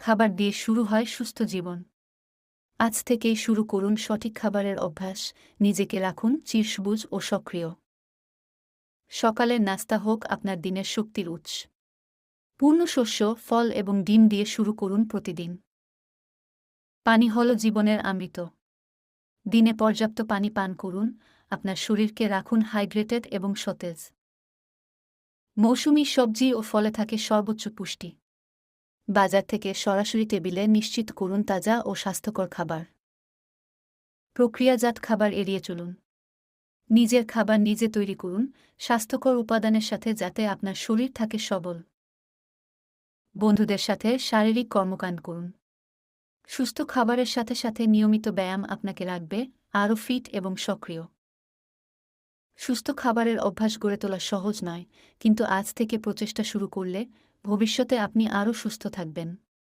খাবার দিয়ে শুরু হয় সুস্থ জীবন। আজ থেকেই শুরু করুন সঠিক খাবারের অভ্যাস, নিজেকে রাখুন চিরসবুজ ও সক্রিয়। সকালের নাস্তা হোক আপনার দিনের শক্তির উৎস। পূর্ণ শস্য, ফল এবং ডিম দিয়ে শুরু করুন প্রতিদিন। পানি হল জীবনের অমৃত। দিনে পর্যাপ্ত পানি পান করুন, আপনার শরীরকে রাখুন হাইড্রেটেড এবং সতেজ। মৌসুমী সবজি ও ফলে থাকে সর্বোচ্চ পুষ্টি। বাজার থেকে সরাসরি টেবিলে নিশ্চিত করুন তাজা ও স্বাস্থ্যকর খাবার। প্রক্রিয়াজাত খাবার এড়িয়ে চলুন। নিজের খাবার নিজে তৈরি করুন, স্বাস্থ্যকর উপাদানের সাথে, যাতে আপনার শরীর থাকে সবল। বন্ধুদের সাথে শারীরিক কর্মকাণ্ড করুন। সুস্থ খাবারের সাথে সাথে নিয়মিত ব্যায়াম আপনাকে রাখবে আরও ফিট এবং সক্রিয়। সুস্থ খাবারের অভ্যাস গড়ে তোলা সহজ নয়, কিন্তু আজ থেকে প্রচেষ্টা শুরু করলে ভবিষ্যতে আপনি আরও সুস্থ থাকবেন।